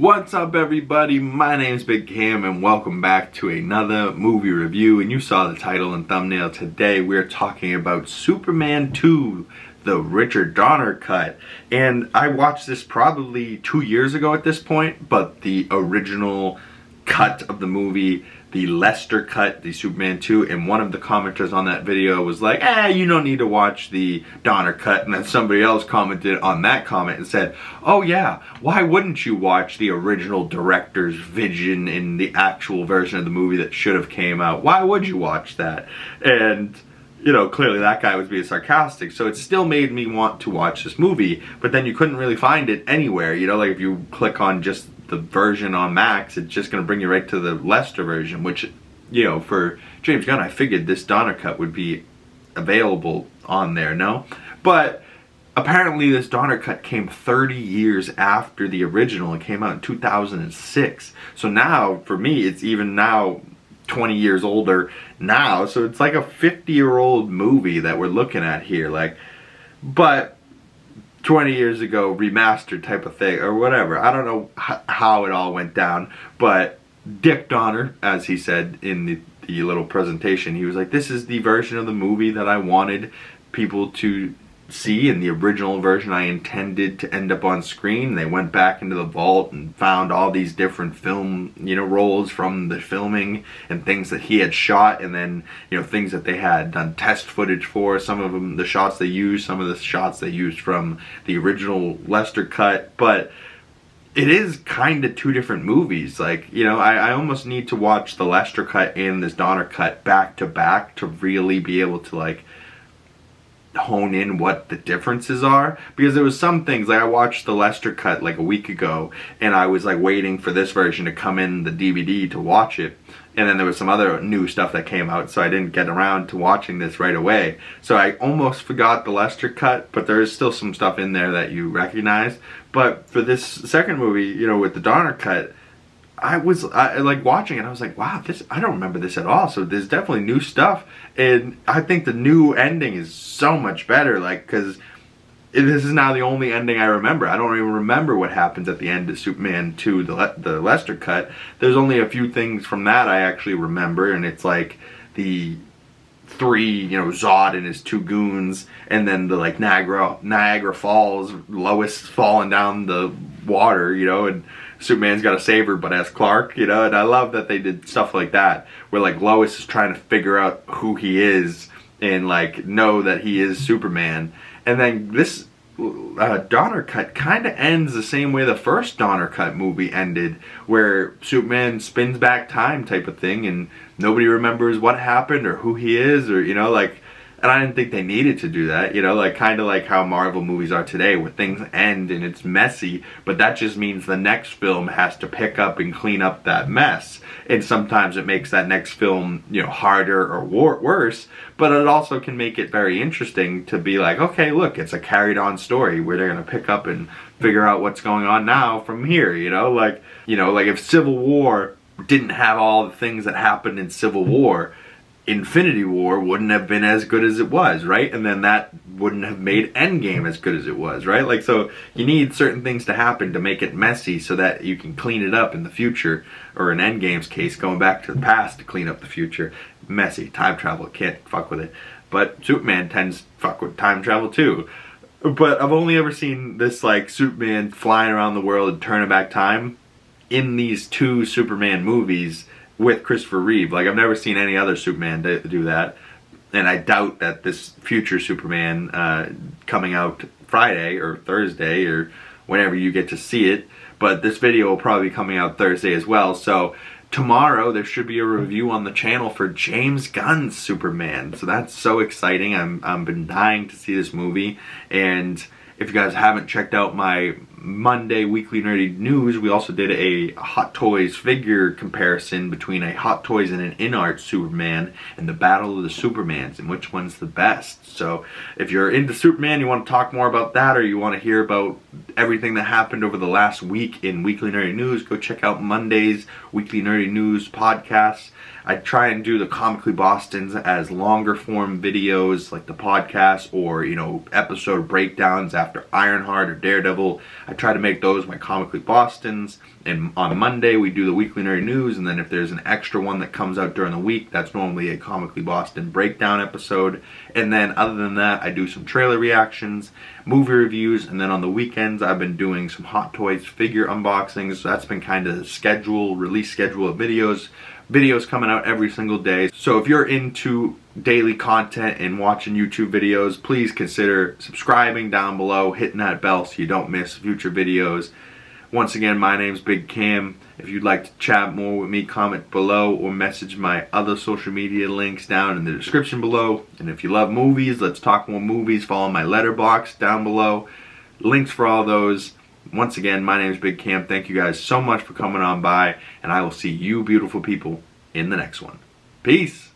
What's up, everybody? My name's Bigg and welcome back to another movie review. And you saw the title and thumbnail. Today we're talking about Superman 2, the Richard Donner cut. And I watched this probably 2 years ago at this point, but the original cut of the movie, the Lester cut, the Superman 2, and one of the commenters on that video was like, you don't need to watch the Donner cut. And then somebody else commented on that comment and said, oh yeah, why wouldn't you watch the original director's vision in the actual version of the movie that should have came out? Why would you watch that? And you know, clearly that guy was being sarcastic, so it still made me want to watch this movie, but then you couldn't really find it anywhere. You know, like if you click on just the version on Max, it's just going to bring you right to the Lester version, which, you know, for James Gunn, I figured this Donner cut would be available on there, no? But apparently this Donner cut came 30 years after the original. It came out in 2006. So now, for me, it's even now 20 years older now, so it's like a 50-year-old movie that we're looking at here, like, but 20 years ago, remastered type of thing, or whatever. I don't know how it all went down, but Dick Donner, as he said in the little presentation, he was like, this is the version of the movie that I wanted people to see, and the original version I intended to end up on screen. They went back into the vault and found all these different film, you know, rolls from the filming and things that he had shot, and then, you know, things that they had done test footage for. Some of them, the shots they used, some of the shots they used from the original Lester cut. But it is kind of two different movies. Like, you know, I almost need to watch the Lester cut and this Donner cut back to back to really be able to, like, hone in what the differences are, because there was some things, like I watched the Lester cut like a week ago and I was like waiting for this version to come in the DVD to watch it, and then there was some other new stuff that came out, so I didn't get around to watching this right away, so I almost forgot the Lester cut, but there is still some stuff in there that you recognize. But for this second movie, you know, with the Donner cut, I like watching it, I was like, wow, this, I don't remember this at all. So there's definitely new stuff, and I think the new ending is so much better, like, because this is now the only ending I remember. I don't even remember what happens at the end of Superman 2, the Lester cut. There's only a few things from that I actually remember, and it's like the three, you know, Zod and his two goons, and then the, like, Niagara Falls, Lois falling down the water, you know, and Superman's got to save her, but as Clark, you know. And I love that they did stuff like that, where, like, Lois is trying to figure out who he is and, like, know that he is Superman. And then this Donner cut kind of ends the same way the first Donner cut movie ended, where Superman spins back time type of thing, and nobody remembers what happened or who he is, or, you know, like. And I didn't think they needed to do that, you know, like kind of like how Marvel movies are today, where things end and it's messy, but that just means the next film has to pick up and clean up that mess. And sometimes it makes that next film, you know, harder or worse, but it also can make it very interesting to be like, okay, look, it's a carried on story where they're going to pick up and figure out what's going on now from here, you know, like if Civil War didn't have all the things that happened in Civil War, Infinity War wouldn't have been as good as it was, right? And then that wouldn't have made Endgame as good as it was, right? Like, so you need certain things to happen to make it messy so that you can clean it up in the future, or in Endgame's case, going back to the past to clean up the future. Messy. Time travel, can't fuck with it. But Superman tends to fuck with time travel too. But I've only ever seen this, like, Superman flying around the world and turning back time in these two Superman movies with Christopher Reeve. Like, I've never seen any other Superman do that, and I doubt that this future Superman coming out Friday or Thursday or whenever you get to see it, but this video will probably be coming out Thursday as well. So tomorrow there should be a review on the channel for James Gunn's Superman, so that's so exciting. I've been dying to see this movie. And if you guys haven't checked out my Monday Weekly Nerdy News, we also did a Hot Toys figure comparison between a Hot Toys and an in-art Superman and the Battle of the Supermans and which one's the best. So if you're into Superman, you want to talk more about that, or you want to hear about everything that happened over the last week in Weekly Nerdy News, go check out Monday's Weekly Nerdy News podcast. I try and do the Comically Bostons as longer form videos like the podcast, or, you know, episode breakdowns after Ironheart or Daredevil. I try to make those my Comically Bostons, and on Monday we do the Weekly Nerdy News, and then if there's an extra one that comes out during the week, that's normally a Comically Boston breakdown episode. And then other than that, I do some trailer reactions, movie reviews, and then on the weekends I've been doing some Hot Toys figure unboxings. So that's been kind of the release schedule of videos coming out every single day. So if you're into daily content and watching YouTube videos, please consider subscribing down below, hitting that bell so you don't miss future videos. Once again, my name's Big Cam. If you'd like to chat more with me, comment below or message my other social media links down in the description below. And if you love movies, let's talk more movies. Follow my Letterboxd down below. Links for all those. Once again, my name is Big Cam. Thank you guys so much for coming on by, and I will see you beautiful people in the next one. Peace!